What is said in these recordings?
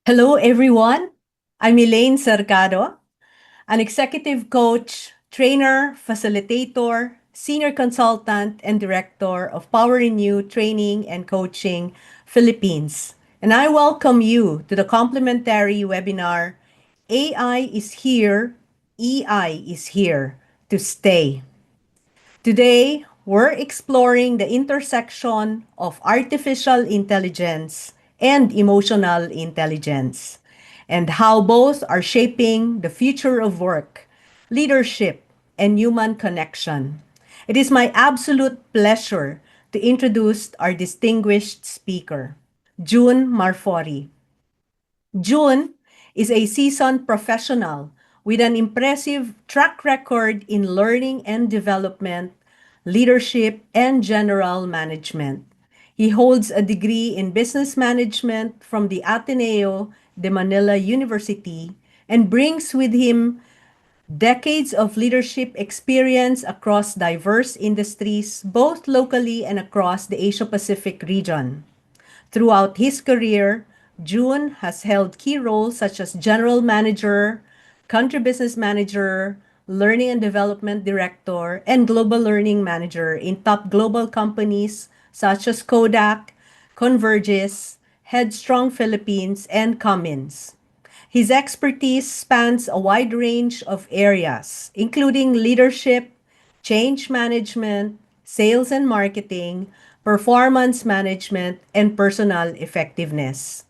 Hello, everyone. I'm Elaine Cercado, an executive coach, trainer, facilitator, senior consultant, and director of Power Renew Training and Coaching Philippines. And I welcome you to the complimentary webinar AI is Here, EI is Here to Stay. Today, we're exploring the intersection of artificial intelligence and emotional intelligence, and how both are shaping the future of work, leadership, and human connection. It is my absolute pleasure to introduce our distinguished speaker, June Marfori. June is a seasoned professional with an impressive track record in learning and development, leadership, and general management. He holds a degree in business management from the Ateneo de Manila University and brings with him decades of leadership experience across diverse industries, both locally and across the Asia Pacific region. Throughout his career, June has held key roles such as general manager, country business manager, learning and development director, and global learning manager in top global companies such as Kodak, Convergys, Headstrong Philippines, and Cummins. His expertise spans a wide range of areas, including leadership, change management, sales and marketing, performance management, and personal effectiveness.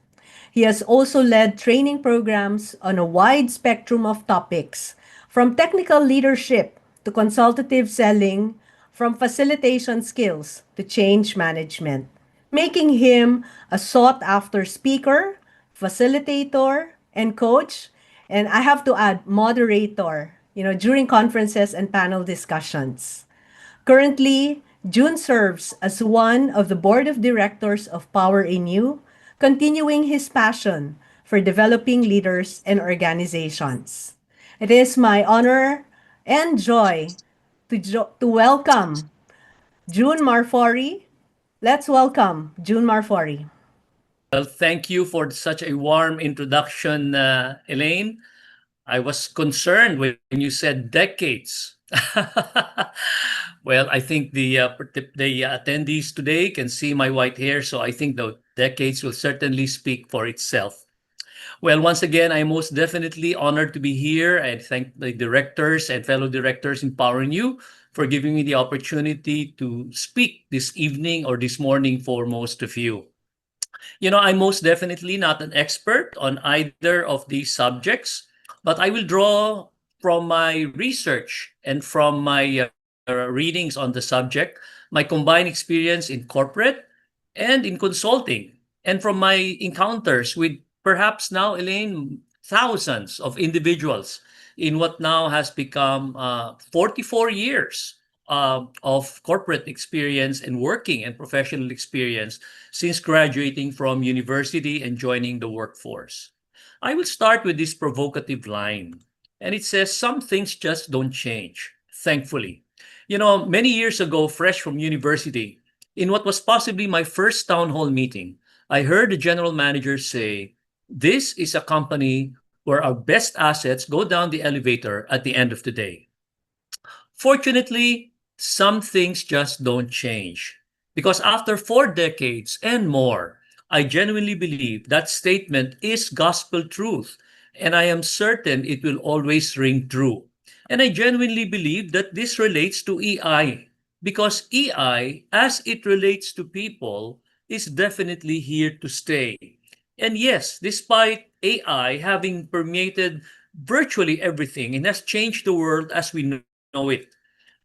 He has also led training programs on a wide spectrum of topics, from technical leadership to consultative selling, from facilitation skills to change management, making him a sought after speaker, facilitator, and coach. And I have to add, moderator, during conferences and panel discussions. Currently, June serves as one of the board of directors of Power in You, continuing his passion for developing leaders and organizations. It is my honor and joy to welcome June Marfori. Let's welcome June Marfori. Well, thank you for such a warm introduction, Elaine. I was concerned when you said decades. Well, I think the attendees today can see my white hair, so I think the decades will certainly speak for itself. Well, once again, I'm most definitely honored to be here. I thank the directors and fellow directors in Power New for giving me the opportunity to speak this evening or this morning for most of you. I'm most definitely not an expert on either of these subjects, but I will draw from my research and from my readings on the subject, my combined experience in corporate and in consulting, and from my encounters with perhaps now, Elaine, thousands of individuals in what now has become 44 years of corporate experience and working and professional experience since graduating from university and joining the workforce. I will start with this provocative line, and it says, "Some things just don't change, thankfully." Many years ago, fresh from university, in what was possibly my first town hall meeting, I heard the general manager say, "This is a company where our best assets go down the elevator at the end of the day." Fortunately, some things just don't change. Because after 4 decades and more, I genuinely believe that statement is gospel truth, and I am certain it will always ring true. And I genuinely believe that this relates to EI, because EI, as it relates to people, is definitely here to stay. And yes, despite AI having permeated virtually everything and has changed the world as we know it,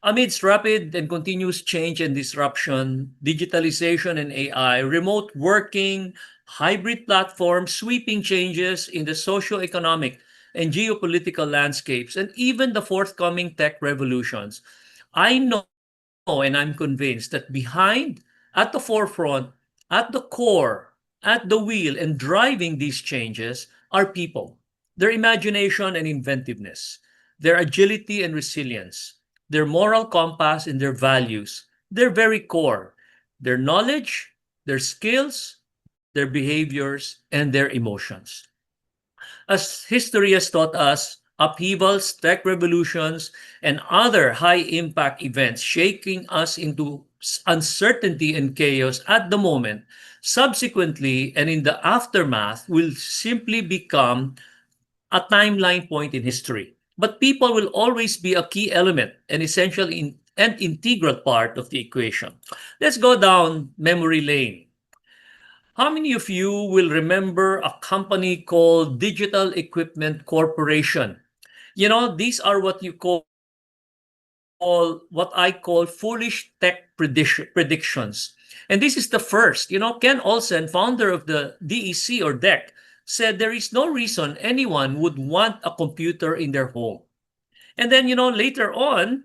amidst rapid and continuous change and disruption, digitalization and AI, remote working, hybrid platforms, sweeping changes in the socio-economic and geopolitical landscapes, and even the forthcoming tech revolutions, I know and I'm convinced that behind, at the forefront, at the core, at the wheel, and driving these changes are people, their imagination and inventiveness, their agility and resilience, their moral compass and their values, their very core, their knowledge, their skills, their behaviors, and their emotions. As history has taught us, upheavals, tech revolutions, and other high impact events shaking us into uncertainty and chaos at the moment, subsequently and in the aftermath, will simply become a timeline point in history. But people will always be a key element and essential and integral part of the equation. Let's go down memory lane. How many of you will remember a company called Digital Equipment Corporation? You know, these are what I call foolish tech predictions. And this is the first. You know, Ken Olsen, founder of the DEC or DEC, said there is no reason anyone would want a computer in their home. And then, later on,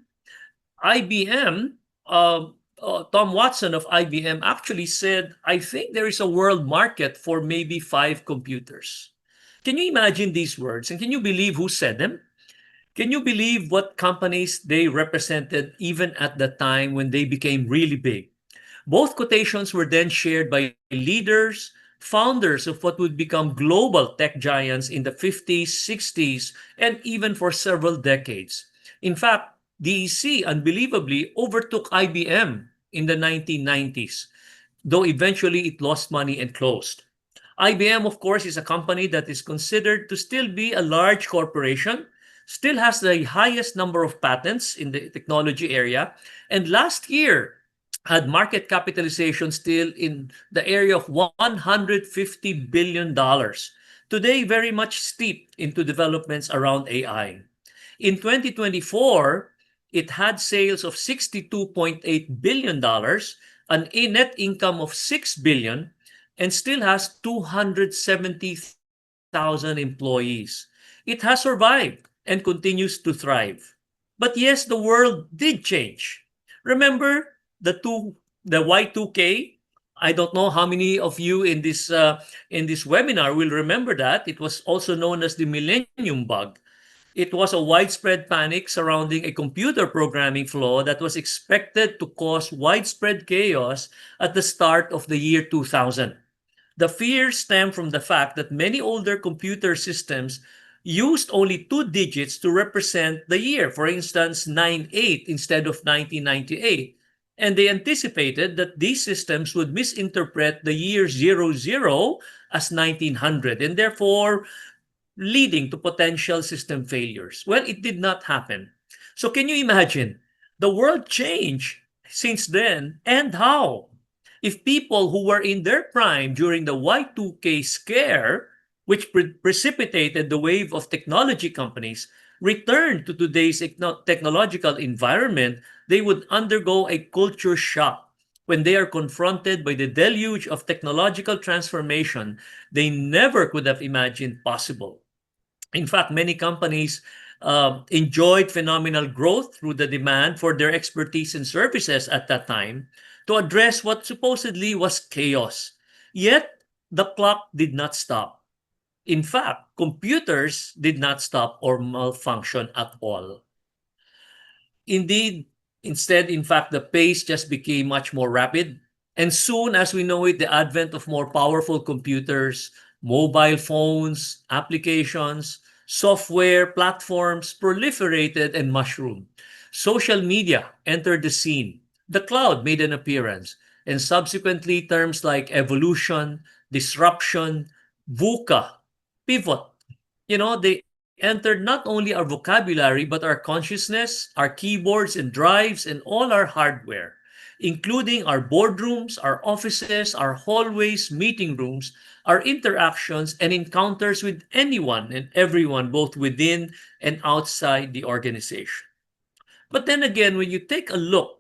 IBM, Tom Watson of IBM actually said, I think there is a world market for maybe 5 computers. Can you imagine these words? And can you believe who said them? Can you believe what companies they represented even at the time when they became really big? Both quotations were then shared by leaders, founders of what would become global tech giants in the 50s, 60s, and even for several decades. In fact, DEC unbelievably overtook IBM in the 1990s, though eventually it lost money and closed. IBM, of course, is a company that is considered to still be a large corporation, still has the highest number of patents in the technology area, and last year had market capitalization still in the area of $150 billion. Today, very much steeped into developments around AI. In 2024, it had sales of $62.8 billion, an a net income of $6 billion, and still has 270,000 employees. It has survived and continues to thrive. But yes, the world did change. Remember the Y2K? I don't know how many of you in this webinar will remember that. It was also known as the Millennium Bug. It was a widespread panic surrounding a computer programming flaw that was expected to cause widespread chaos at the start of the year 2000. The fear stemmed from the fact that many older computer systems used only 2 digits to represent the year, for instance, 98 instead of 1998. And they anticipated that these systems would misinterpret the year 00 as 1900 and therefore leading to potential system failures. Well, it did not happen. So, can you imagine? The world changed since then, and how? If people who were in their prime during the Y2K scare, which precipitated the wave of technology companies, returned to today's technological environment, they would undergo a culture shock when they are confronted by the deluge of technological transformation they never could have imagined possible. In fact, many companies enjoyed phenomenal growth through the demand for their expertise and services at that time to address what supposedly was chaos. Yet, the clock did not stop. In fact, computers did not stop or malfunction at all. Indeed, instead, in fact, the pace just became much more rapid. And soon, as we know it, the advent of more powerful computers, mobile phones, applications, software platforms proliferated and mushroomed. Social media entered the scene. The cloud made an appearance. And subsequently, terms like evolution, disruption, VUCA, pivot, they entered not only our vocabulary, but our consciousness, our keyboards and drives, and all our hardware, including our boardrooms, our offices, our hallways, meeting rooms, our interactions and encounters with anyone and everyone, both within and outside the organization. But then again, when you take a look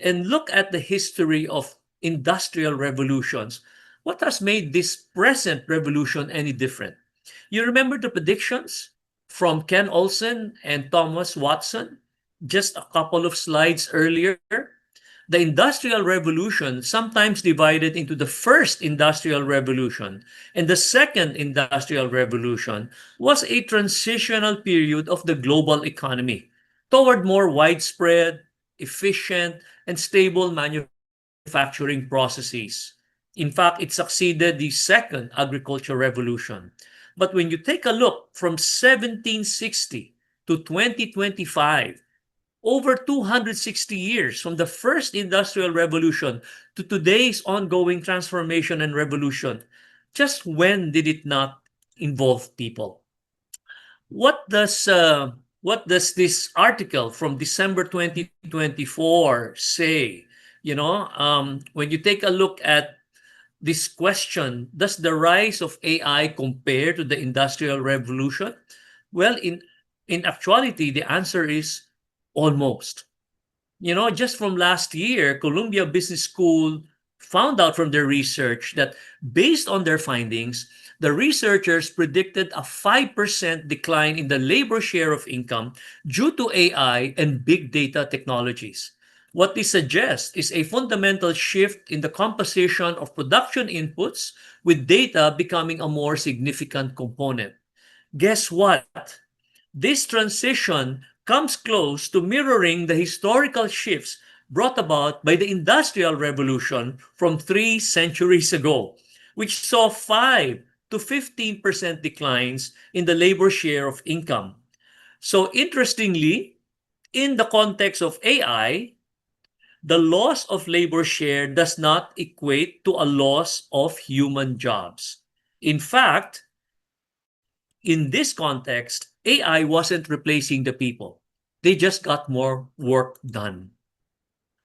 at the history of industrial revolutions, what has made this present revolution any different? You remember the predictions from Ken Olsen and Thomas Watson just a couple of slides earlier? The Industrial Revolution sometimes divided into the first Industrial Revolution and the second Industrial Revolution was a transitional period of the global economy toward more widespread, efficient, and stable manufacturing processes. In fact, it succeeded the second agricultural revolution. But when you take a look from 1760 to 2025, over 260 years from the first industrial revolution to today's ongoing transformation and revolution, just when did it not involve people? What does this article from December 2024 say? When you take a look at this question, does the rise of AI compare to the Industrial Revolution? Well, in actuality, the answer is almost. Just from last year, Columbia Business School found out from their research that based on their findings, the researchers predicted a 5% decline in the labor share of income due to AI and big data technologies. What this suggests is a fundamental shift in the composition of production inputs, with data becoming a more significant component. Guess what? This transition comes close to mirroring the historical shifts brought about by the Industrial Revolution from 3 centuries ago, which saw 5 to 15% declines in the labor share of income. So, interestingly, in the context of AI, the loss of labor share does not equate to a loss of human jobs. In fact, in this context, AI wasn't replacing the people. They just got more work done.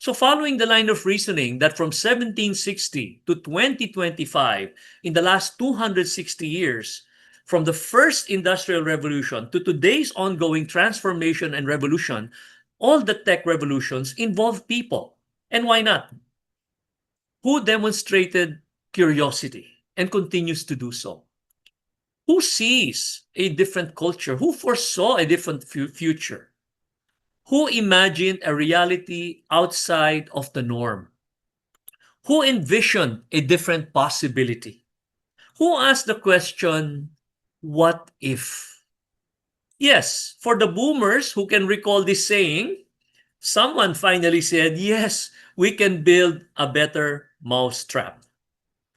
So, following the line of reasoning that from 1760 to 2025, in the last 260 years, from the first industrial revolution to today's ongoing transformation and revolution, all the tech revolutions involve people. And why not? Who demonstrated curiosity and continues to do so? Who sees a different culture? Who foresaw a different future? Who imagined a reality outside of the norm? Who envisioned a different possibility? Who asked the question, what if? Yes, for the boomers who can recall this saying, someone finally said, yes, we can build a better mousetrap.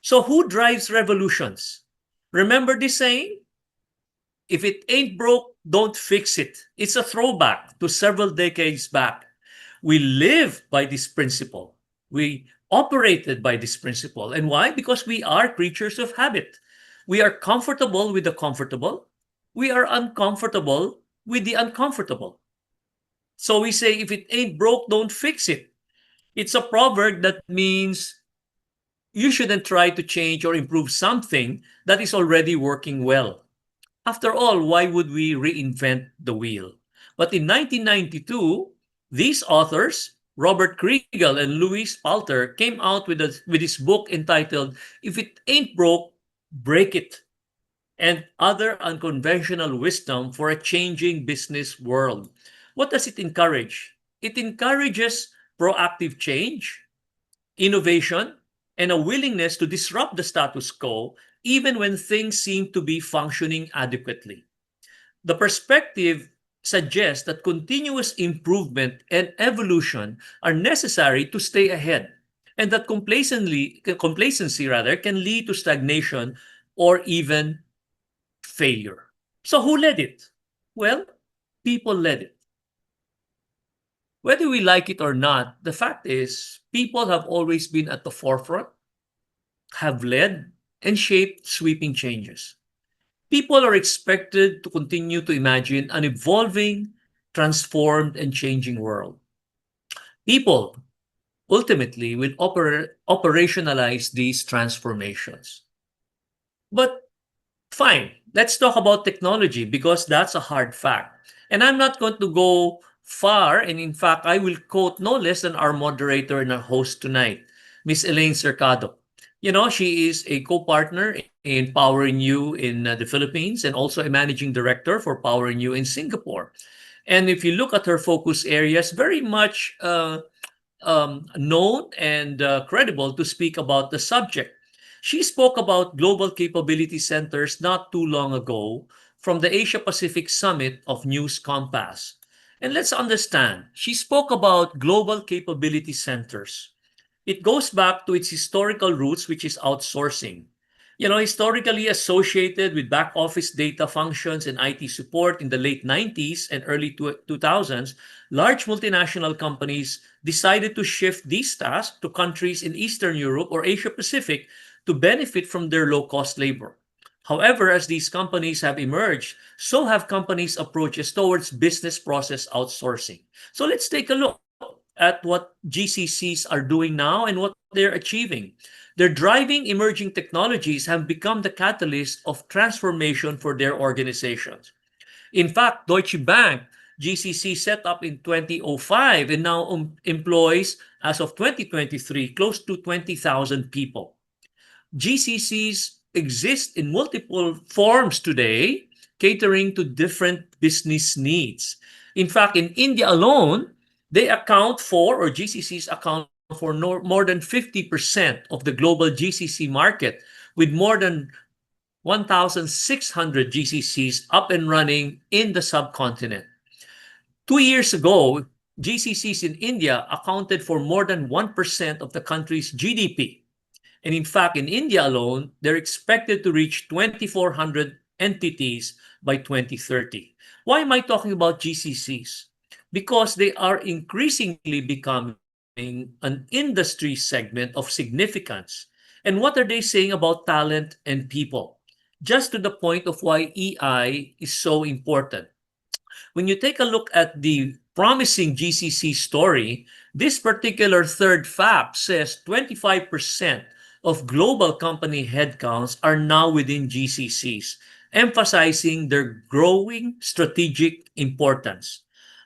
So, who drives revolutions? Remember this saying? If it ain't broke, don't fix it. It's a throwback to several decades back. We live by this principle. We operated by this principle. And why? Because we are creatures of habit. We are comfortable with the comfortable. We are uncomfortable with the uncomfortable. So we say, if it ain't broke, don't fix it. It's a proverb that means you shouldn't try to change or improve something that is already working well. After all, why would we reinvent the wheel? But in 1992, these authors, Robert Kriegel and Louis Palter, came out with this book entitled If It Ain't Broke, Break It, and Other Unconventional Wisdom for a Changing Business World. What does it encourage? It encourages proactive change, innovation, and a willingness to disrupt the status quo even when things seem to be functioning adequately. The perspective suggests that continuous improvement and evolution are necessary to stay ahead, and that complacency rather can lead to stagnation or even failure. So who led it? Well, people led it. Whether we like it or not, the fact is people have always been at the forefront, have led, and shaped sweeping changes. People are expected to continue to imagine an evolving, transformed, and changing world. People ultimately will operationalize these transformations. But fine, let's talk about technology because that's a hard fact. And I'm not going to go far, and in fact, I will quote no less than our moderator and our host tonight, Miss Elaine Cercado. She is a co-partner in Powering You in the Philippines and also a managing director for Powering You in Singapore. And if you look at her focus areas, very much known and credible to speak about the subject. She spoke about global capability centers not too long ago from the Asia Pacific Summit of News Compass. And let's understand, she spoke about global capability centers. It goes back to its historical roots, which is outsourcing. Historically associated with back office data functions and IT support in the late 90s and early 2000s, large multinational companies decided to shift these tasks to countries in Eastern Europe or Asia Pacific to benefit from their low cost labor. However, as these companies have emerged, so have companies' approaches towards business process outsourcing. So let's take a look at what GCCs are doing now and what they're achieving. They're driving emerging technologies have become the catalyst of transformation for their organizations. In fact, Deutsche Bank, GCC set up in 2005 and now employs, as of 2023, close to 20,000 people. GCCs exist in multiple forms today, catering to different business needs. In fact, in India alone, they account for, or GCCs account for more than 50% of the global GCC market, with more than 1,600 GCCs up and running in the subcontinent. 2 years ago, GCCs in India accounted for more than 1% of the country's GDP. And in fact, in India alone, they're expected to reach 2,400 entities by 2030. Why am I talking about GCCs? Because they are increasingly becoming an industry segment of significance. And what are they saying about talent and people? Just to the point of why EI is so important. When you take a look at the promising GCC story, this particular third fact says 25% of global company headcounts are now within GCCs, emphasizing their growing strategic importance.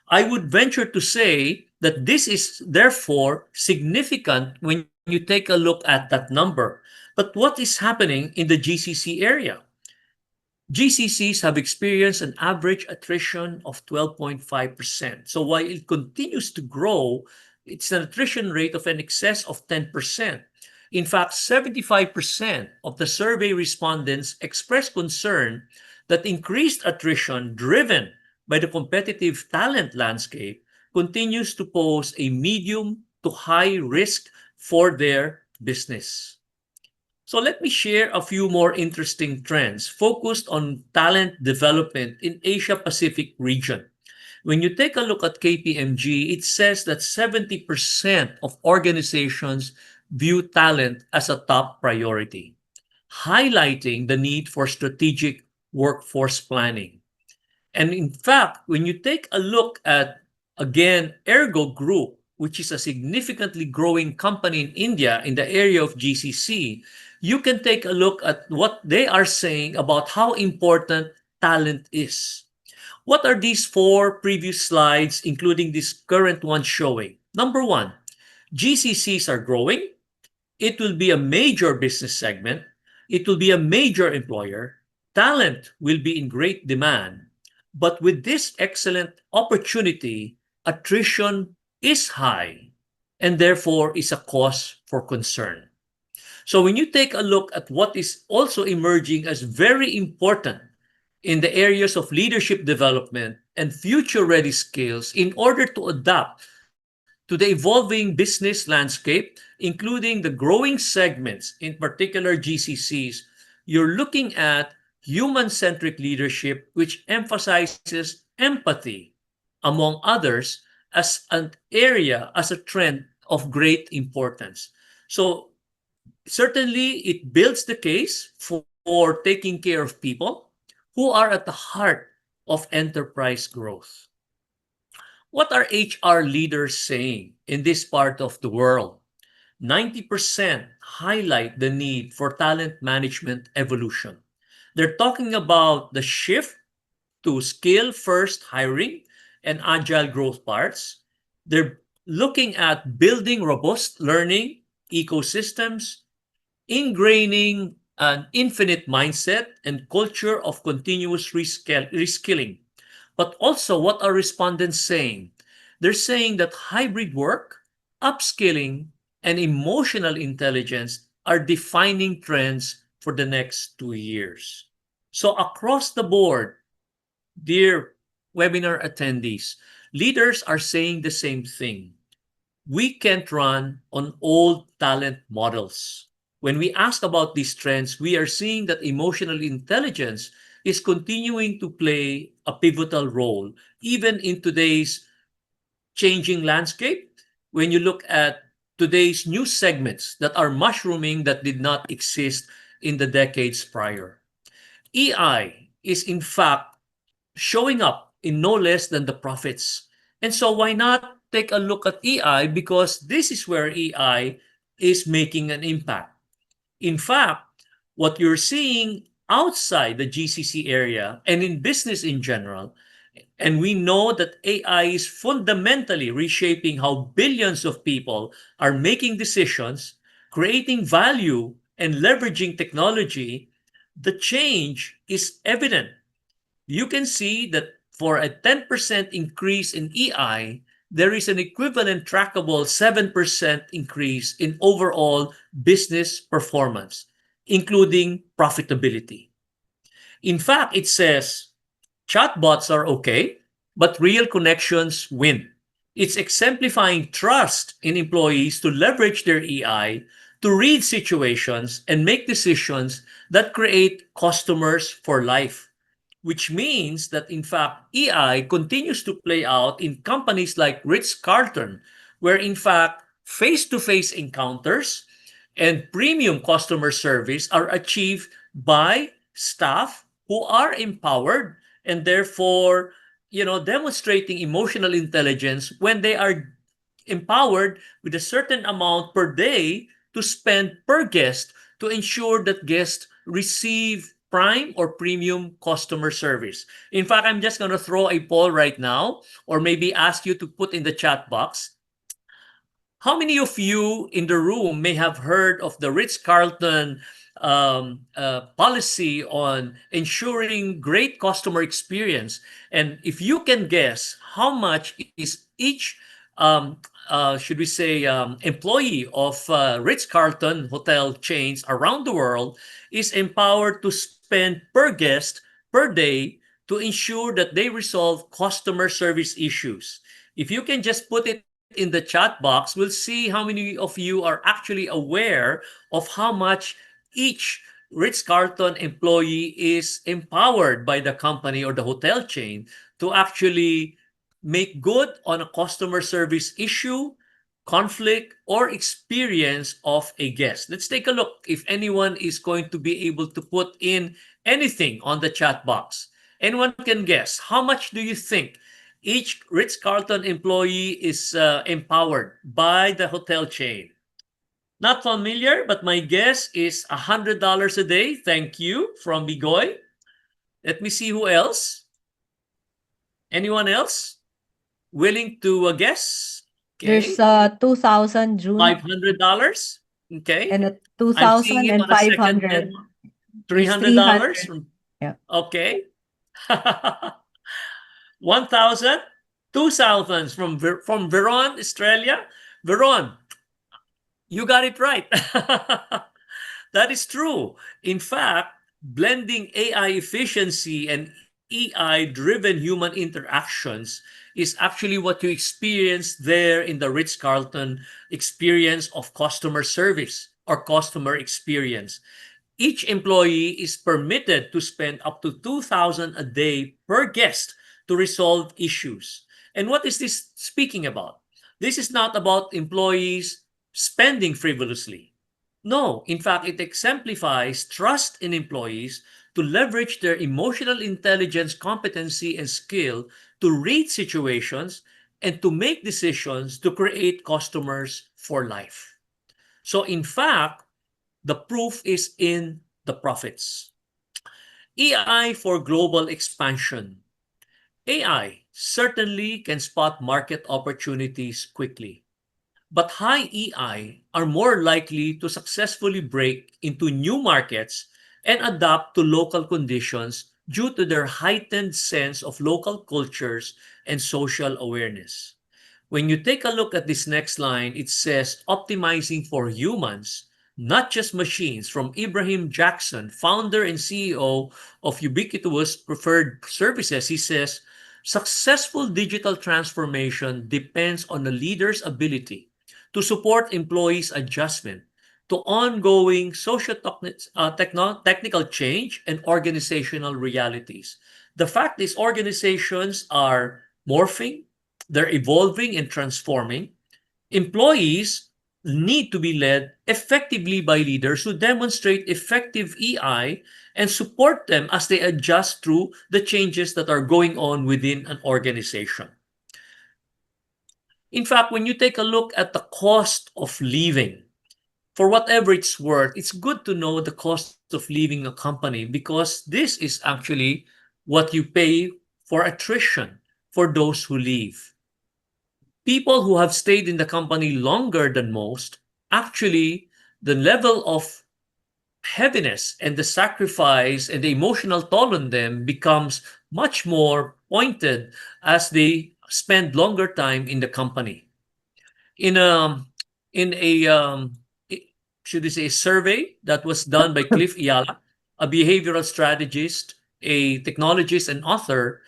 I would venture to say that this is therefore significant when you take a look at that number. But what is happening in the GCC area? GCCs have experienced an average attrition of 12.5%. So while it continues to grow, it's an attrition rate of an excess of 10%. In fact, 75% of the survey respondents expressed concern that increased attrition driven by the competitive talent landscape continues to pose a medium to high risk for their business. So let me share a few more interesting trends focused on talent development in Asia Pacific region. When you take a look at KPMG, it says that 70% of organizations view talent as a top priority, highlighting the need for strategic workforce planning. And in fact, when you take a look at, again, Ergo Group, which is a significantly growing company in India in the area of GCC, you can take a look at what they are saying about how important talent is. What are these four previous slides, including this current one, showing? Number one, GCCs are growing. It will be a major business segment. It will be a major employer. Talent will be in great demand. But with this excellent opportunity, attrition is high and therefore is a cause for concern. So when you take a look at what is also emerging as very important in the areas of leadership development and future ready skills in order to adapt to the evolving business landscape, including the growing segments, in particular GCCs, you're looking at human centric leadership, which emphasizes empathy, among others, as an area, as a trend of great importance. So certainly, it builds the case for taking care of people who are at the heart of enterprise growth. What are HR leaders saying in this part of the world? 90% highlight the need for talent management evolution. They're talking about the shift to skill first hiring and agile growth parts. They're looking at building robust learning ecosystems, ingraining an infinite mindset and culture of continuous reskilling. But also, what are respondents saying? They're saying that hybrid work, upskilling, and emotional intelligence are defining trends for the next 2 years. So, across the board, dear webinar attendees, leaders are saying the same thing. We can't run on old talent models. When we ask about these trends, we are seeing that emotional intelligence is continuing to play a pivotal role, even in today's changing landscape. When you look at today's new segments that are mushrooming that did not exist in the decades prior, EI is in fact showing up in no less than the profits. And so why not take a look at EI, because this is where EI is making an impact. In fact, what you're seeing outside the GCC area and in business in general, and we know that AI is fundamentally reshaping how billions of people are making decisions, creating value, and leveraging technology, the change is evident. You can see that for a 10% increase in EI, there is an equivalent trackable 7% increase in overall business performance, including profitability. In fact, it says chatbots are okay, but real connections win. It's exemplifying trust in employees to leverage their EI to read situations and make decisions that create customers for life, which means that in fact EI continues to play out in companies like Ritz-Carlton, where in fact face-to-face encounters and premium customer service are achieved by staff who are empowered and therefore demonstrating emotional intelligence when they are empowered with a certain amount per day to spend per guest to ensure that guests receive prime or premium customer service. In fact, I'm just going to throw a poll right now, or maybe ask you to put in the chat box. How many of you in the room may have heard of the Ritz-Carlton policy on ensuring great customer experience? And if you can guess, how much is each, should we say, employee of Ritz-Carlton hotel chains around the world is empowered to spend per guest per day to ensure that they resolve customer service issues? If you can just put it in the chat box, we'll see how many of you are actually aware of how much each Ritz-Carlton employee is empowered by the company or the hotel chain to actually make good on a customer service issue, conflict, or experience of a guest. Let's take a look if anyone is going to be able to put in anything on the chat box. Anyone can guess. How much do you think each Ritz-Carlton employee is empowered by the hotel chain? Not familiar, but my guess is $100 a day. Thank you from Bigoy. Let me see who else. Anyone else willing to guess? There's Okay, 2,000 June $500. Okay, and a I'm seeing 2,000 it and on a five second hundred. end. There's $300 300. from, Yeah. okay. 1,000, 2,000 from Veron, Australia. Veron, you got it right. That is true. In fact, blending AI efficiency and AI driven human interactions is actually what you experience there in the Ritz Carlton experience of customer service or customer experience. Each employee is permitted to spend up to 2,000 a day per guest to resolve issues. And what is this speaking about? This is not about employees spending frivolously. No, in fact, it exemplifies trust in employees to leverage their emotional intelligence, competency, and skill to read situations and to make decisions to create customers for life. So, in fact, the proof is in the profits. AI for global expansion. AI certainly can spot market opportunities quickly, but high EI are more likely to successfully break into new markets and adapt to local conditions due to their heightened sense of local cultures and social awareness. When you take a look at this next line, it says optimizing for humans, not just machines, from Ibrahim Jackson, founder and CEO of Ubiquitous Preferred Services. He says, successful digital transformation depends on the leader's ability to support employees' adjustment, to ongoing technical change and organizational realities. The fact is, organizations are morphing, they're evolving and transforming. Employees need to be led effectively by leaders who demonstrate effective EI and support them as they adjust through the changes that are going on within an organization. In fact, when you take a look at the cost of leaving, for whatever it's worth, it's good to know the cost of leaving a company because this is actually what you pay for attrition for those who leave. People who have stayed in the company longer than most, actually, the level of heaviness and the sacrifice and the emotional toll on them becomes much more pointed as they spend longer time in the company. In a in a should we say survey that was done by Cliff Iala, a behavioral strategist, a technologist, and author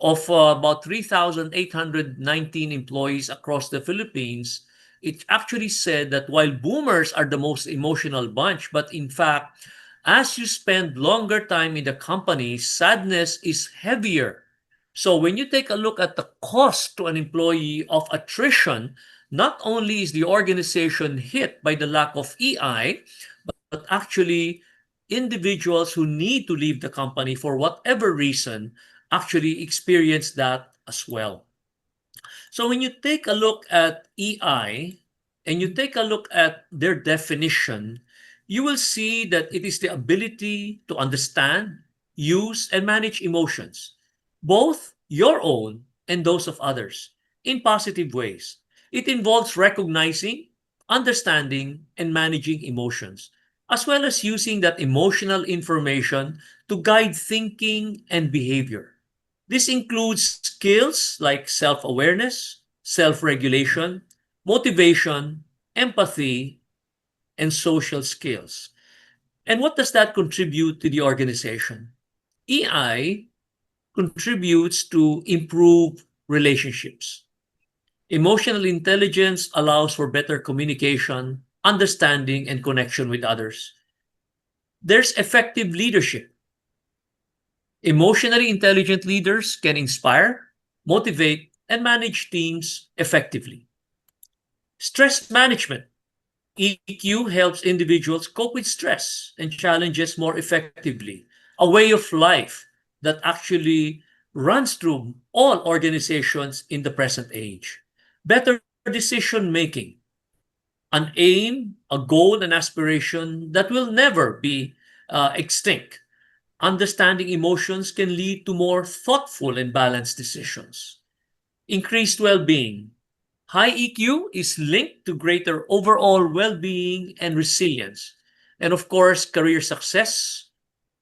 of about 3,819 employees across the Philippines. It actually said that while boomers are the most emotional bunch, but in fact, as you spend longer time in the company, sadness is heavier. So when you take a look at the cost to an employee of attrition, not only is the organization hit by the lack of EI, but actually individuals who need to leave the company for whatever reason actually experience that as well. So when you take a look at EI and you take a look at their definition, you will see that it is the ability to understand, use, and manage emotions, both your own and those of others, in positive ways. It involves recognizing, understanding, and managing emotions, as well as using that emotional information to guide thinking and behavior. This includes skills like self awareness, self regulation, motivation, empathy, and social skills. And what does that contribute to the organization? EI contributes to improve relationships. Emotional intelligence allows for better communication, understanding, and connection with others. There's effective leadership. Emotionally intelligent leaders can inspire, motivate, and manage teams effectively. Stress management. EQ helps individuals cope with stress and challenges more effectively. A way of life that actually runs through all organizations in the present age. Better decision making. An aim, a goal, an aspiration that will never be extinct. Understanding emotions can lead to more thoughtful and balanced decisions. Increased well being. High EQ is linked to greater overall well being and resilience. And of course, career success.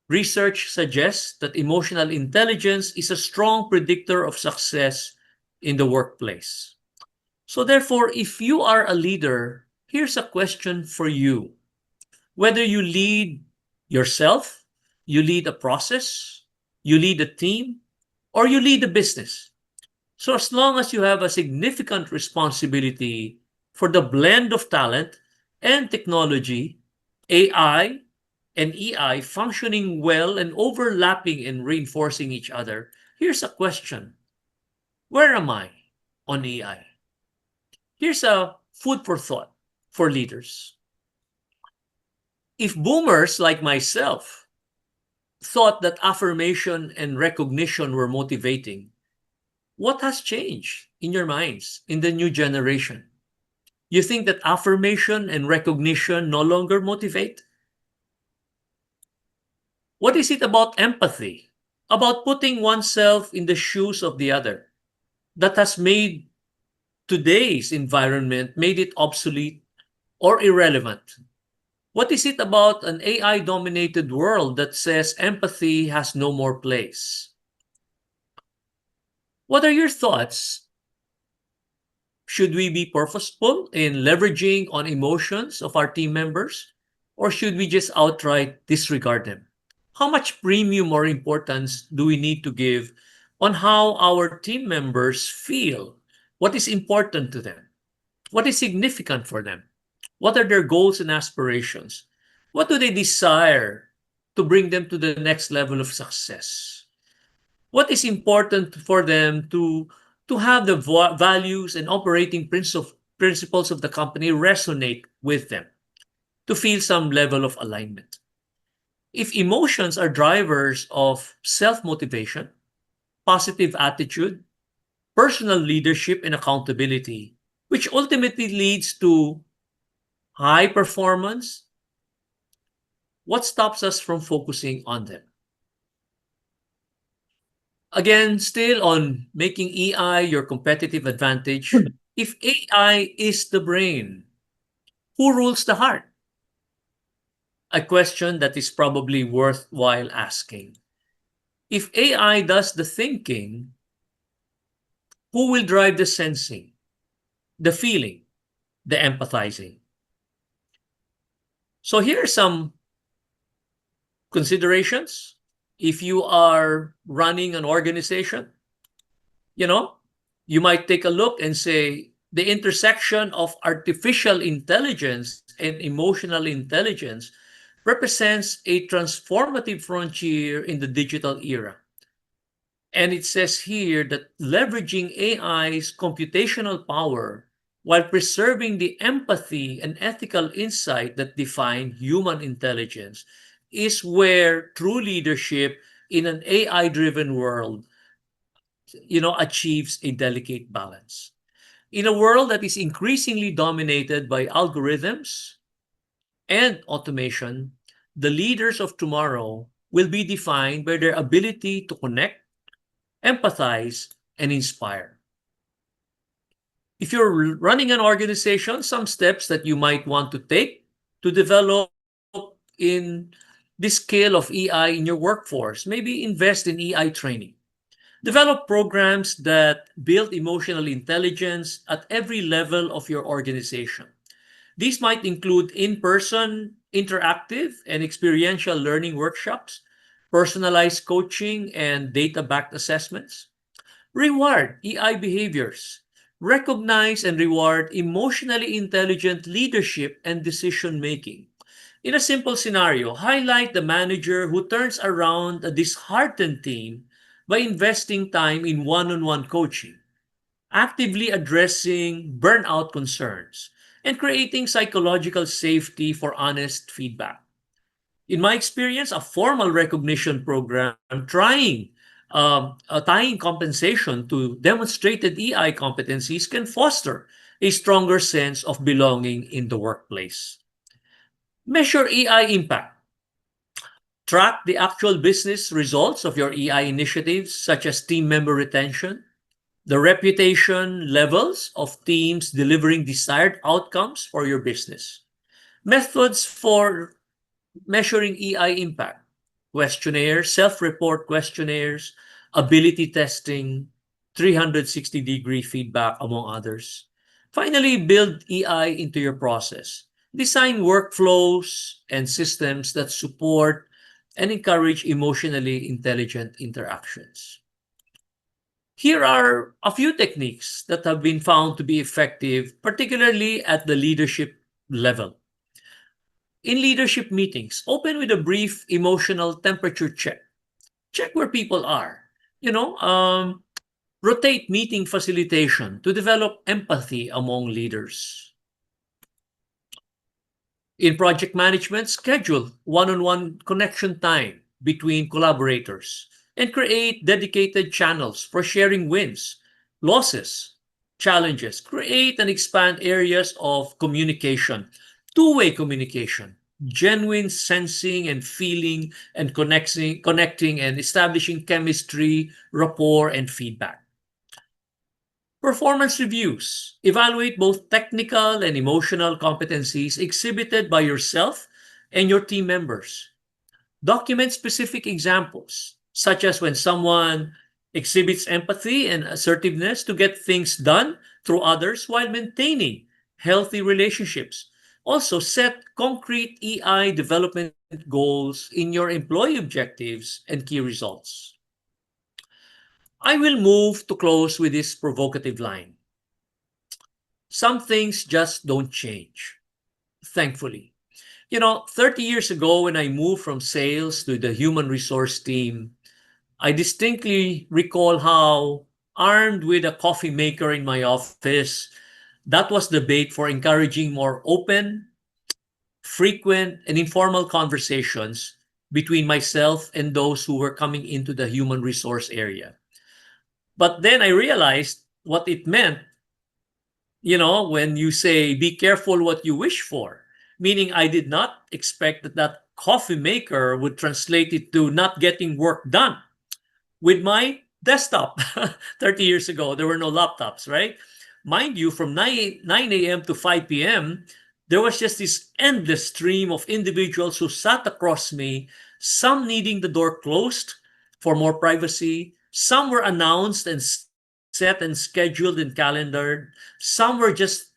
Research suggests that emotional intelligence is a strong predictor of success in the workplace. So, therefore, if you are a leader, here's a question for you. Whether you lead yourself, you lead a process, you lead a team, or you lead a business. So as long as you have a significant responsibility for the blend of talent and technology, AI and EI functioning well and overlapping and reinforcing each other, here's a question. Where am I on AI? Here's a food for thought for leaders. If boomers like myself thought that affirmation and recognition were motivating, what has changed in your minds in the new generation? You think that affirmation and recognition no longer motivate? What is it about empathy, about putting oneself in the shoes of the other, that has made today's environment, made it obsolete or irrelevant? What is it about an AI dominated world that says empathy has no more place? What are your thoughts? Should we be purposeful in leveraging on emotions of our team members? Or should we just outright disregard them? How much premium or importance do we need to give on how our team members feel? What is important to them? What is significant for them? What are their goals and aspirations? What do they desire to bring them to the next level of success? What is important for them to have the values and operating principles of the company resonate with them, to feel some level of alignment. If emotions are drivers of self-motivation, positive attitude, personal leadership, and accountability, which ultimately leads to high performance, what stops us from focusing on them? Again, still on making AI your competitive advantage. If AI is the brain, who rules the heart? A question that is probably worthwhile asking. If AI does the thinking, who will drive the sensing, the feeling, the empathizing? So here are some considerations. If you are running an organization, you know, you might take a look and say the intersection of artificial intelligence and emotional intelligence represents a transformative frontier in the digital era. And it says here that leveraging AI's computational power while preserving the empathy and ethical insight that define human intelligence is where true leadership in an AI driven world achieves a delicate balance. In a world that is increasingly dominated by algorithms and automation, the leaders of tomorrow will be defined by their ability to connect, empathize, and inspire. If you're running an organization, some steps that you might want to take to develop in this scale of EI in your workforce, maybe invest in EI training. Develop programs that build emotional intelligence at every level of your organization. These might include in person, interactive, and experiential learning workshops, personalized coaching, and data backed assessments. Reward EI behaviors. Recognize and reward emotionally intelligent leadership and decision making. In a simple scenario, highlight the manager who turns around a disheartened team by investing time in one on one coaching, actively addressing burnout concerns, and creating psychological safety for honest feedback. In my experience, a formal recognition program tying compensation to demonstrated EI competencies can foster a stronger sense of belonging in the workplace. Measure EI impact. Track the actual business results of your EI initiatives, such as team member retention, the reputation levels of teams delivering desired outcomes for your business. Methods for measuring EI impact: questionnaires, self report questionnaires, ability testing, 360-degree feedback, among others. Finally, build EI into your process. Design workflows and systems that support and encourage emotionally intelligent interactions. Here are a few techniques that have been found to be effective, particularly at the leadership level. In leadership meetings, open with a brief emotional temperature check. Check where people are. You know, rotate meeting facilitation to develop empathy among leaders. In project management, schedule one on one connection time between collaborators and create dedicated channels for sharing wins, losses, challenges. Create and expand areas of communication, two-way communication, genuine sensing and feeling and connecting and establishing chemistry, rapport, and feedback. Performance reviews evaluate both technical and emotional competencies exhibited by yourself and your team members. Document specific examples, such as when someone exhibits empathy and assertiveness to get things done through others while maintaining healthy relationships. Also, set concrete EI development goals in your employee objectives and key results. I will move to close with this provocative line. Some things just don't change. thankfully. 30 years ago, when I moved from sales to the human resource team, I distinctly recall how, armed with a coffee maker in my office, that was the bait for encouraging more open, frequent, and informal conversations between myself and those who were coming into the human resource area. But then I realized what it meant, when you say, be careful what you wish for, meaning I did not expect that coffee maker would translate it to not getting work done with my desktop. 30 years ago, there were no laptops, right? Mind you, from 9 a.m. to 5 p.m., there was just this endless stream of individuals who sat across me, some needing the door closed for more privacy, some were announced and set and scheduled and calendared, some were just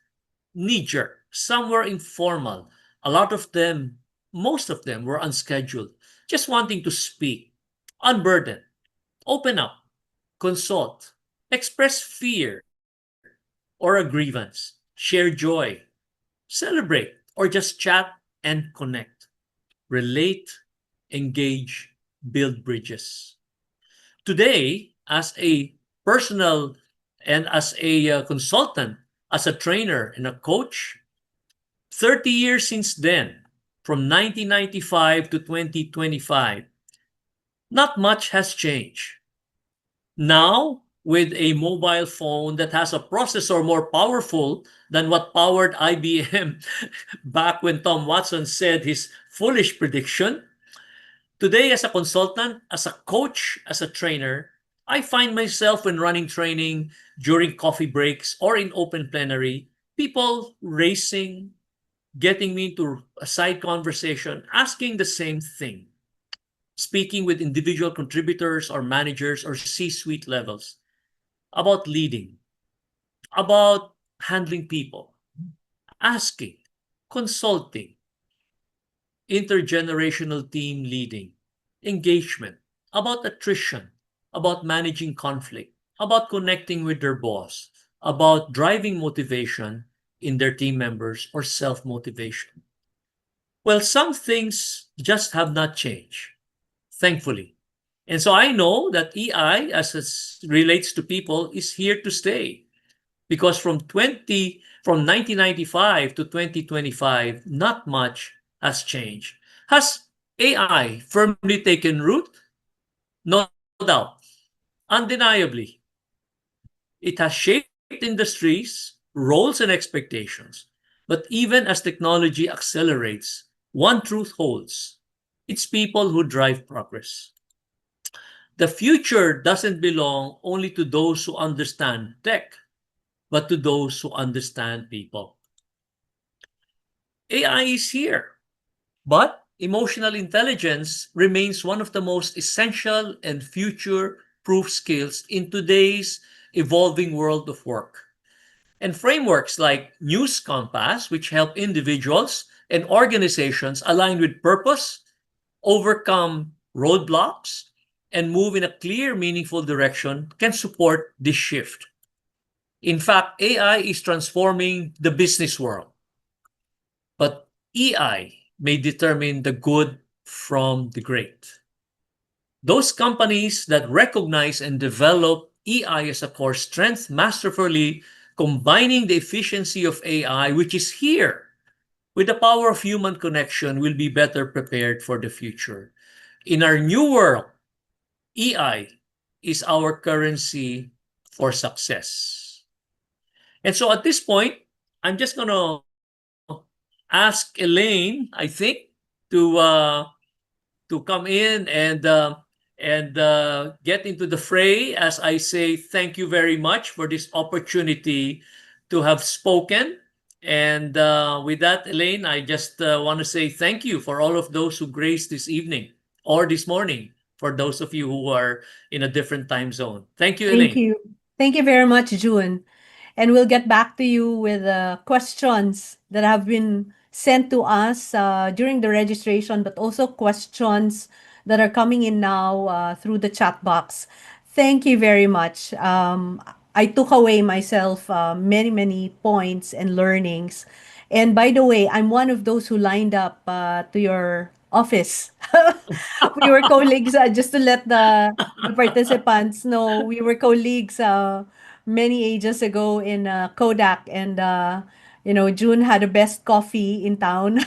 knee-jerk, some were informal. A lot of them, most of them were unscheduled, just wanting to speak, unburdened, open up, consult, express fear or a grievance, share joy, celebrate, or just chat and connect, relate, engage, build bridges. Today, as a personal and as a consultant, as a trainer and a coach, 30 years since then, from 1995 to 2025, not much has changed. Now, with a mobile phone that has a processor more powerful than what powered IBM back when Tom Watson said his foolish prediction, today as a consultant, as a coach, as a trainer, I find myself when running training during coffee breaks or in open plenary, people racing, getting me into a side conversation, asking the same thing, speaking with individual contributors or managers or C-suite levels about leading, about handling people, asking, consulting, intergenerational team leading, engagement, about attrition, about managing conflict, about connecting with their boss, about driving motivation in their team members or self motivation. Well, some things just have not changed, thankfully. And so I know that EI, as it relates to people, is here to stay because from 1995 to 2025, not much has changed. Has AI firmly taken root? No doubt. Undeniably, it has shaped industries, roles, and expectations. But even as technology accelerates, one truth holds: it's people who drive progress. The future doesn't belong only to those who understand tech, but to those who understand people. AI is here, but emotional intelligence remains one of the most essential and future proof skills in today's evolving world of work. And frameworks like News Compass, which help individuals and organizations align with purpose, overcome roadblocks, and move in a clear, meaningful direction, can support this shift. In fact, AI is transforming the business world, but EI may determine the good from the great. Those companies that recognize and develop EI as a core strength masterfully, combining the efficiency of AI, which is here, with the power of human connection, will be better prepared for the future. In our new world, EI is our currency for success. And so at this point, I'm just going to ask Elaine, I think, to come in and get into the fray as I say thank you very much for this opportunity to have spoken. And with that, Elaine, I just want to say thank you for all of those who graced this evening or this morning for those of you who are in a different time zone. Thank you, Thank Elaine. you. Thank you very much, June. And we'll get back to you with questions that have been sent to us during the registration, but also questions that are coming in now through the chat box. Thank you very much. I took away myself many, many points and learnings. And by the way, I'm one of those who lined up to your office. We were colleagues, just to let the participants know, we were colleagues many ages ago in Kodak. And, June had the best coffee in town.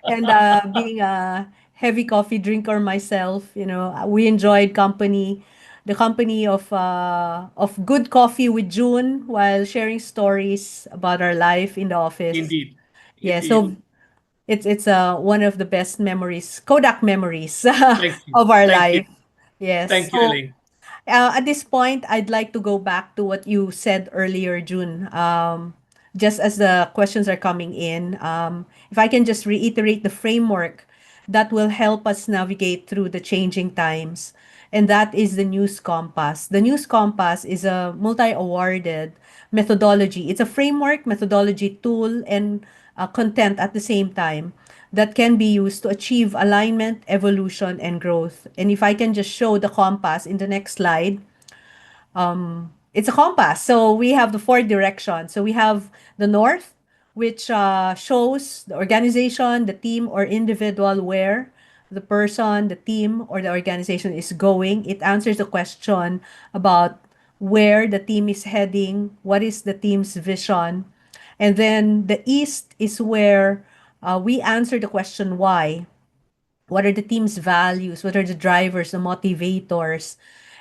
And being a heavy coffee drinker myself, we enjoyed the company of good coffee with June while sharing stories about our life in the office. Indeed. Yeah, Indeed. so it's one of the best memories, Kodak memories Thank you. of our Thank you. life. Yes. Thank you, So Elaine. at this point, I'd like to go back to what you said earlier, June. Just as the questions are coming in, if I can just reiterate the framework that will help us navigate through the changing times, and that is the News Compass. The News Compass is a multi-awarded methodology. It's a framework, methodology, tool, and content at the same time that can be used to achieve alignment, evolution, and growth. And if I can just show the compass in the next slide, it's a compass. So we have the four directions. So we have the north, which shows the organization, the team, or individual where the person, the team, or the organization is going. It answers the question about where the team is heading, what is the team's vision. And then the east is where we answer the question why. What are the team's values? What are the drivers, the motivators?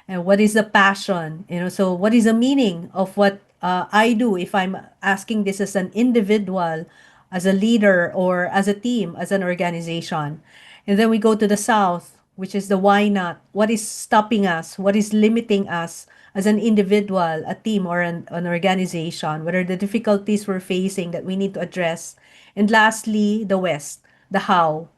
And what is the passion? So what is the meaning of what I do if I'm asking this as an individual, as a leader, or as a team, as an organization? And then we go to the south, which is the why not. What is stopping us? What is limiting us as an individual, a team, or an organization? What are the difficulties we're facing that we need to address? And lastly, the west, the how.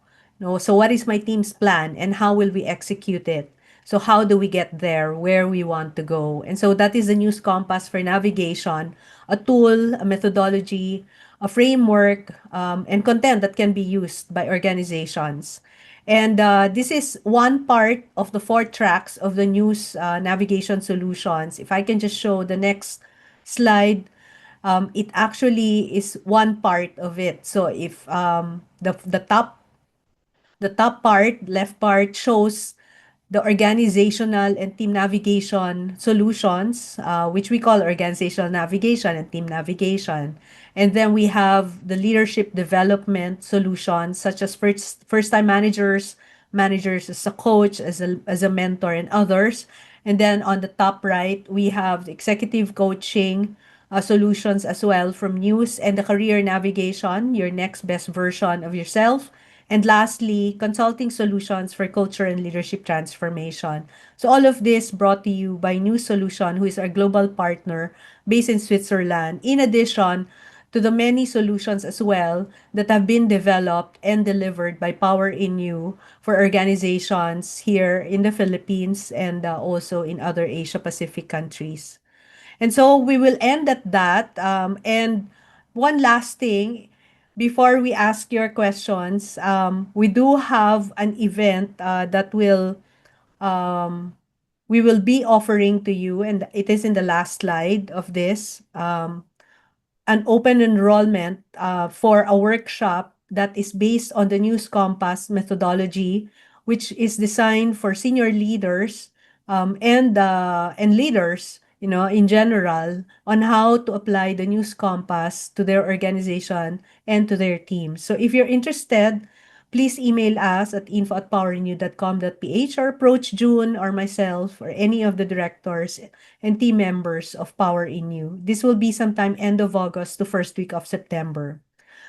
No, so what is my team's plan and how will we execute it? So how do we get there, where we want to go? And so that is the News Compass for navigation, a tool, a methodology, a framework, and content that can be used by organizations. And this is one part of the four tracks of the news navigation solutions. If I can just show the next slide, it actually is one part of it. So if the top part, left part, shows the organizational and team navigation solutions, which we call organizational navigation and team navigation. And then we have the leadership development solutions, such as first-time managers, managers as a coach, as a mentor, and others. And then on the top right, we have the executive coaching solutions as well from news and the career navigation, your next best version of yourself. And lastly, consulting solutions for culture and leadership transformation. So all of this brought to you by New Solution, who is our global partner based in Switzerland, in addition to the many solutions as well that have been developed and delivered by Power in You for organizations here in the Philippines and also in other Asia Pacific countries. And so we will end at that. And one last thing, before we ask your questions, we do have an event that we will be offering to you, and it is in the last slide of this. An open enrollment for a workshop that is based on the News Compass methodology, which is designed for senior leaders and leaders, in general, on how to apply the News Compass to their organization and to their team. So if you're interested, please email us at info@powerrenew.com.ph or approach June or myself or any of the directors and team members of Power in You. This will be sometime end of August to first week of September.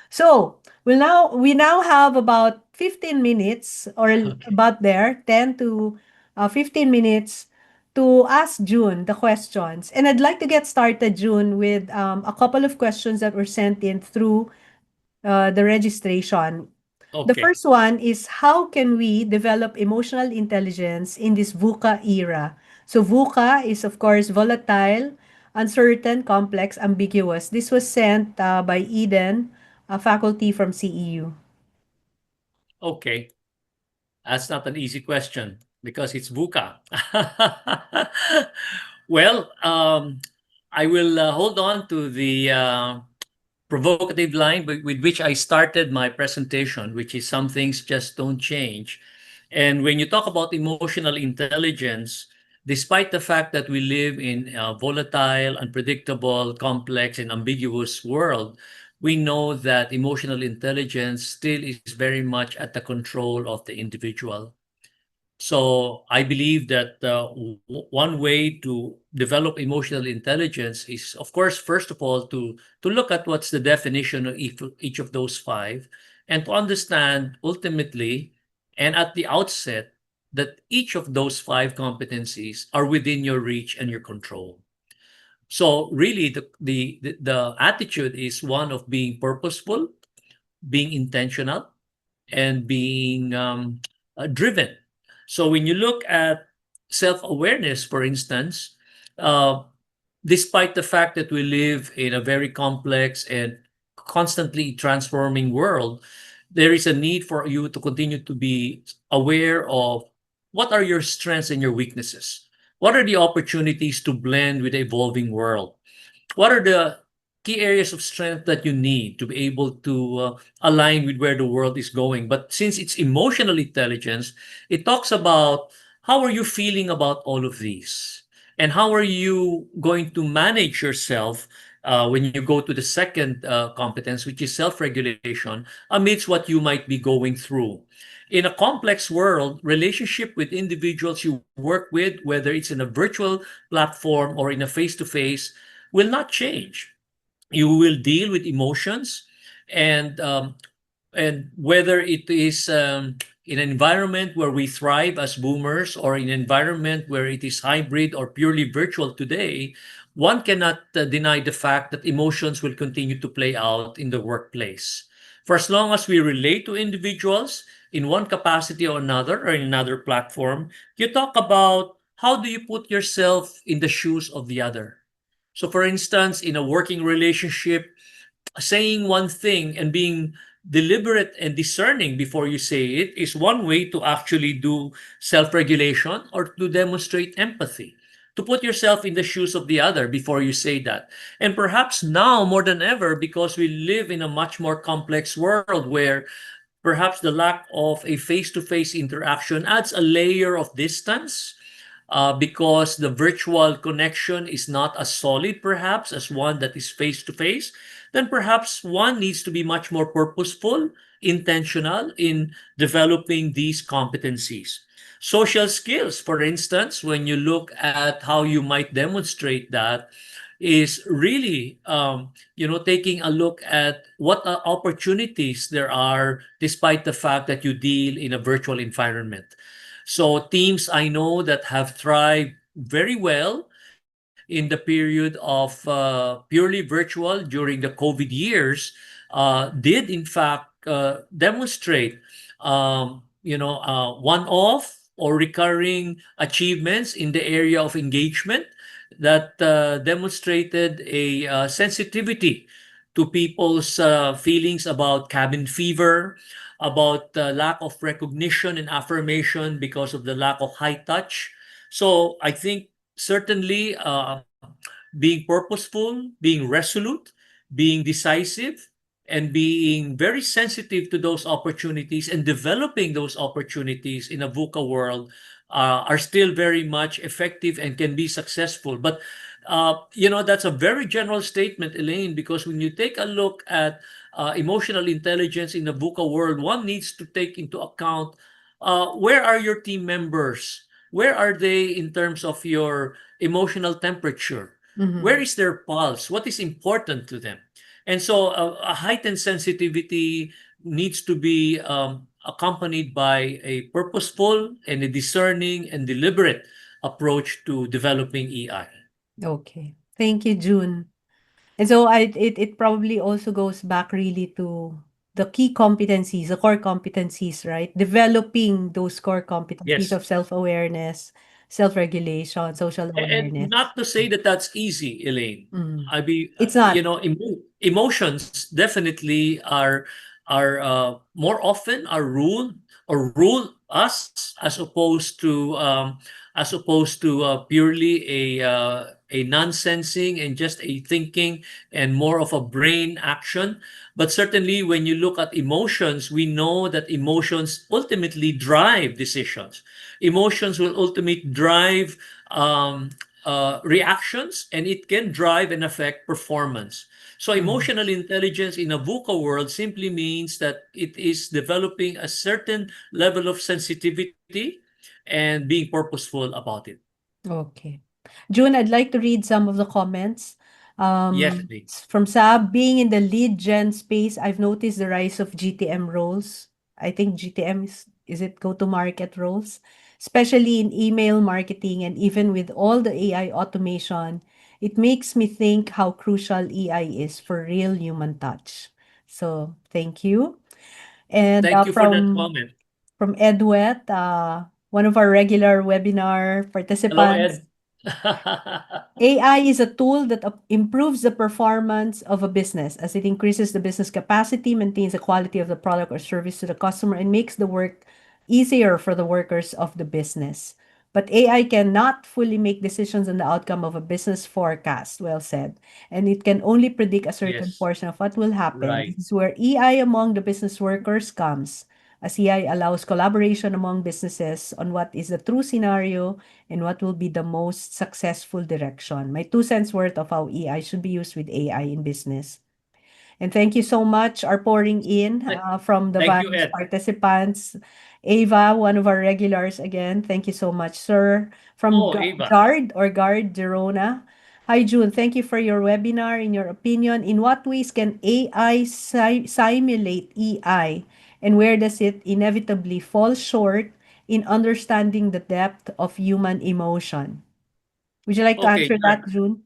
So we now have about 15 minutes or Okay. about there, 10 to 15 minutes to ask June the questions. And I'd like to get started, June, with a couple of questions that were sent in through the registration. The Okay. first one is, how can we develop emotional intelligence in this VUCA era? So VUCA is, of course, volatile, uncertain, complex, ambiguous. This was sent by Eden, a faculty from CEU. Okay. That's not an easy question because it's VUCA. Well, I will hold on to the provocative line with which I started my presentation, which is some things just don't change. And when you talk about emotional intelligence, despite the fact that we live in a volatile, unpredictable, complex, and ambiguous world, we know that emotional intelligence still is very much at the control of the individual. So I believe that one way to develop emotional intelligence is, of course, first of all, to look at what's the definition of each of those five, and to understand ultimately and at the outset that each of those five competencies are within your reach and your control. So really, the attitude is one of being purposeful, being intentional, and being driven. So when you look at self-awareness, for instance, uh, despite the fact that we live in a very complex and constantly transforming world, there is a need for you to continue to be aware of what are your strengths and your weaknesses. What are the opportunities to blend with the evolving world? What are the key areas of strength that you need to be able to align with where the world is going? But since it's emotional intelligence, it talks about how are you feeling about all of these? And how are you going to manage yourself when you go to the second competence, which is self regulation, amidst what you might be going through? In a complex world, relationship with individuals you work with, whether it's in a virtual platform or in a face to face, will not change. You will deal with emotions, and whether it is in an environment where we thrive as boomers or in an environment where it is hybrid or purely virtual today, one cannot deny the fact that emotions will continue to play out in the workplace. For as long as we relate to individuals in one capacity or another or in another platform, you talk about how do you put yourself in the shoes of the other. So, for instance, in a working relationship, saying one thing and being deliberate and discerning before you say it is one way to actually do self regulation or to demonstrate empathy. To put yourself in the shoes of the other before you say that. And perhaps now more than ever, because we live in a much more complex world where perhaps the lack of a face to face interaction adds a layer of distance because the virtual connection is not as solid, perhaps, as one that is face to face, then perhaps one needs to be much more purposeful, intentional in developing these competencies. Social skills, for instance, when you look at how you might demonstrate that, is really taking a look at what opportunities there are despite the fact that you deal in a virtual environment. So teams I know that have thrived very well in the period of purely virtual during the COVID years did in fact demonstrate one-off or recurring achievements in the area of engagement that demonstrated a sensitivity to people's feelings about cabin fever, about the lack of recognition and affirmation because of the lack of high touch. So I think certainly being purposeful, being resolute, being decisive, and being very sensitive to those opportunities and developing those opportunities in a VUCA world are still very much effective and can be successful. But that's a very general statement, Elaine, because when you take a look at emotional intelligence in the VUCA world, one needs to take into account where are your team members? Where are they in terms of your emotional temperature? Where Mhm. is their pulse? What is important to them? And so a heightened sensitivity needs to be accompanied by a purposeful and a discerning and deliberate approach to developing EI. Okay. Thank you, June. And so it probably also goes back really to the key competencies, the core competencies, right? Developing those core competencies Yes. of self-awareness, self-regulation, social And awareness. not to say that that's easy, Elaine. Mm. I be It's not. emotions definitely are more often are ruled or rule us, as opposed to purely a nonsensing and just a thinking and more of a brain action. But certainly, when you look at emotions, we know that emotions ultimately drive decisions. Emotions will ultimately drive um, reactions, and it can drive and affect performance. So Mhm. emotional intelligence in a VUCA world simply means that it is developing a certain level of sensitivity and being purposeful about it. Okay. June, I'd like to read some of the comments. Yes, please. From Sab, being in the lead gen space, I've noticed the rise of GTM roles. I think GTM is it go-to-market roles, especially in email marketing and even with all the AI automation. It makes me think how crucial AI is for real human touch. So thank you. And Thank you for that comment. from Edwet, one of our regular webinar Hello, participants. Ed. AI is a tool that improves the performance of a business as it increases the business capacity, maintains the quality of the product or service to the customer, and makes the work easier for the workers of the business. But AI cannot fully make decisions on the outcome of a business forecast, well said, and it can only predict a certain Yes, portion of what will happen. right. This is where EI among the business workers comes, as EI allows collaboration among businesses on what is the true scenario and what will be the most successful direction. My 2 cents worth of how AI should be used with AI in business. And thank you so much are pouring in Th- from the Thank you, various Ed. participants. Ava, one of our regulars again. Thank you so much, sir. From Oh, Ava. Guard or Guard Gerona. Hi, June. Thank you for your webinar. In your opinion, in what ways can AI simulate EI, and where does it inevitably fall short in understanding the depth of human emotion? Would you like to Okay, answer that, Jared. June?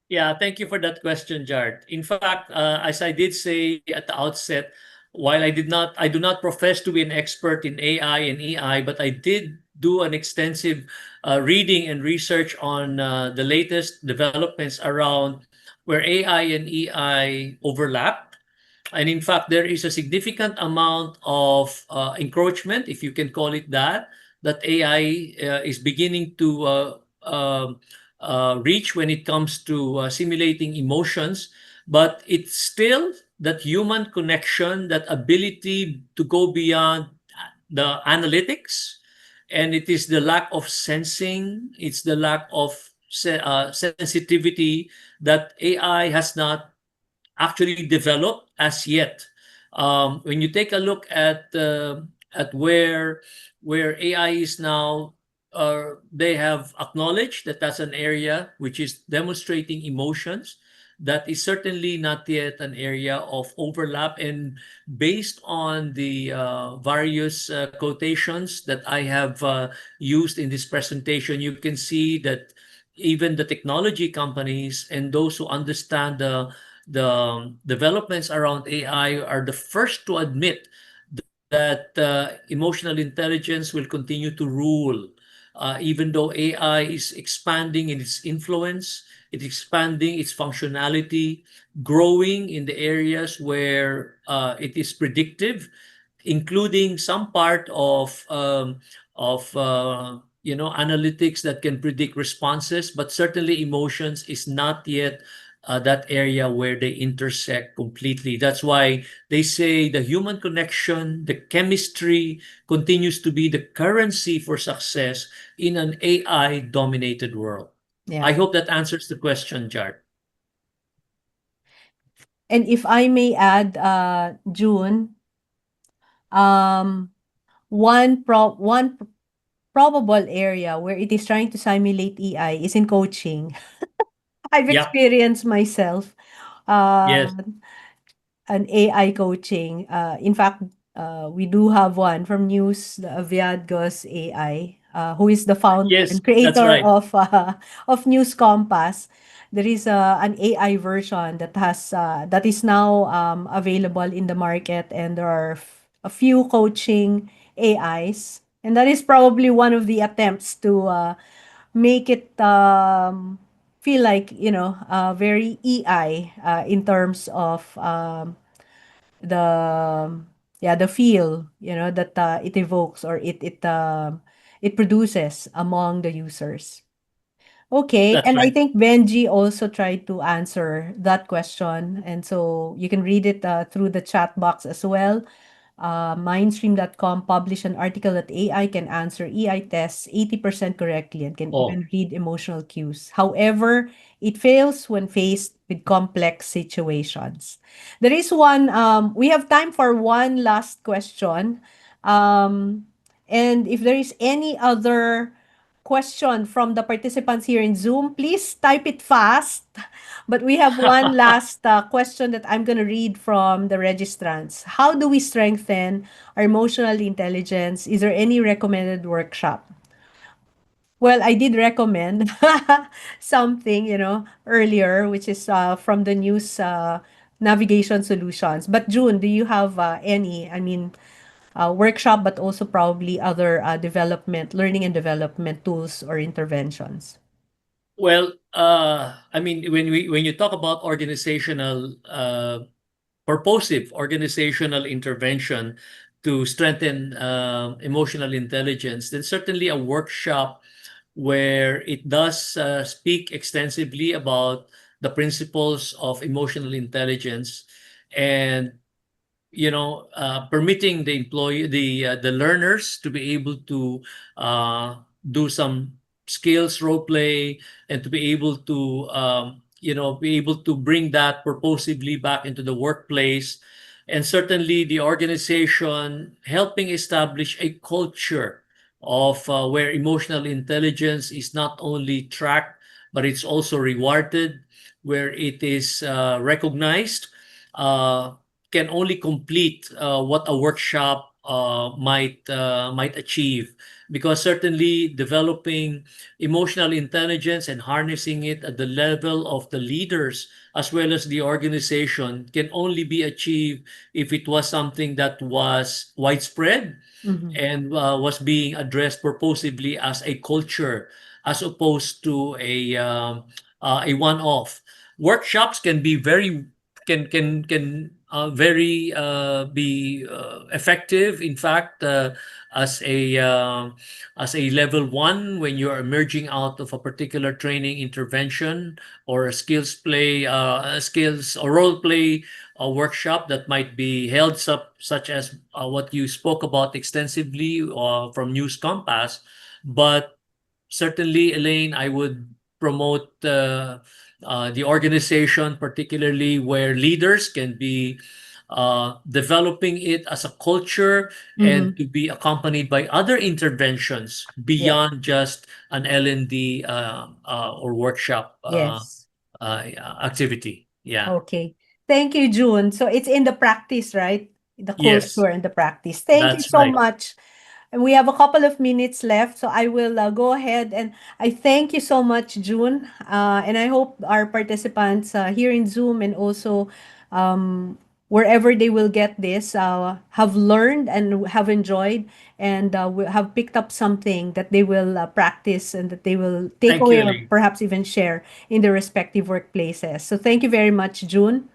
Yeah, thank you for that question, Jared. In fact, as I did say at the outset, while I do not profess to be an expert in AI and EI, but I did do an extensive reading and research on the latest developments around where AI and EI overlap. And in fact, there is a significant amount of encroachment, if you can call it that, that AI is beginning to reach when it comes to simulating emotions. But it's still that human connection, that ability to go beyond the analytics. And it is the lack of sensing, it's the lack of sensitivity that AI has not actually developed as yet. When you take a look at where AI is now, they have acknowledged that that's an area which is demonstrating emotions. That is certainly not yet an area of overlap. And based on the various quotations that I have used in this presentation, you can see that even the technology companies and those who understand the developments around AI are the first to admit that emotional intelligence will continue to rule. Even though AI is expanding in its influence, it's expanding its functionality, growing in the areas where it is predictive, including some part of analytics that can predict responses, but certainly emotions is not yet that area where they intersect completely. That's why they say the human connection, the chemistry continues to be the currency for success in an AI dominated world. I Yeah. hope that answers the question, Jart. And if I may add, June, um, one probable area where it is trying to simulate AI is in coaching. I've Yeah, experienced myself. Uh, yes, an AI coaching. In fact, we do have one from News, the Aviadgos AI, who is the founder yes, and that's creator right. of News Compass. There is an AI version that is now available in the market, and there are a few coaching AIs, and that is probably one of the attempts to make it feel like very EI in terms of the Yeah, the feel, that it evokes, or it produces among the users. Okay, That's and I right. think Benji also tried to answer that question, and so you can read it through the chat box as well. Mindstream.com published an article that AI can answer EI tests 80% correctly and can Oh, even read emotional cues. However, it fails when faced with complex situations. There is we have time for one last question. Um, and if there is any other question from the participants here in Zoom, please type it fast. But we have one last question that I'm going to read from the registrants. How do we strengthen our emotional intelligence? Is there any recommended workshop? Well, I did recommend something, earlier, which is from the news navigation solutions. But June, do you have any, workshop, but also probably other learning and development tools or interventions? well, I mean, when you talk about organizational purposive organizational intervention to strengthen emotional intelligence, then certainly a workshop where it does speak extensively about the principles of emotional intelligence and permitting the learners to be able to do some skills role play and to be able to be able to bring that purposively back into the workplace, and certainly the organization helping establish a culture of where emotional intelligence is not only tracked but it's also rewarded, where it is recognized, uh, can only complete what a workshop might achieve, because certainly developing emotional intelligence and harnessing it at the level of the leaders as well as the organization can only be achieved if it was something that was widespread Mhm. and was being addressed purposively as a culture as opposed to a one-off. Workshops can be very be effective. In fact, as a uh, as a level one, when you are emerging out of a particular training intervention or a skills or role play workshop that might be held, such as what you spoke about extensively from News Compass. But certainly, Elaine, I would promote the organization, particularly where leaders can be developing it as a culture and Mhm. to be accompanied by other interventions Yeah. beyond just an L&D or workshop Yes. uh, activity. Yeah. Okay. Thank you, June. So it's in the practice, right? The Yes, culture and the practice. Thank you that's so right. much. And we have a couple of minutes left, so I will go ahead and I thank you so much, June. And I hope our participants here in Zoom and also um, wherever they will get this have learned and have enjoyed and have picked up something that they will practice and that they will take Thank you, away or Elaine. perhaps even share in their respective workplaces. So thank you very much, June.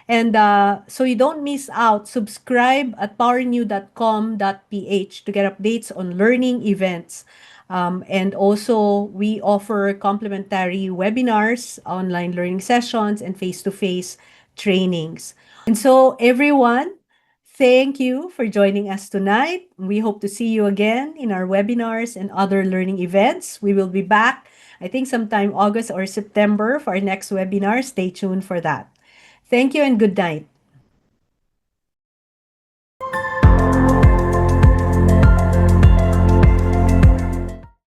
And so you don't miss out, subscribe at powernew.com.ph to get updates on learning events. And also, we offer complimentary webinars, online learning sessions, and face to face trainings. And so, everyone, thank you for joining us tonight. We hope to see you again in our webinars and other learning events. We will be back, I think, sometime August or September for our next webinar. Stay tuned for that. Thank you and good night.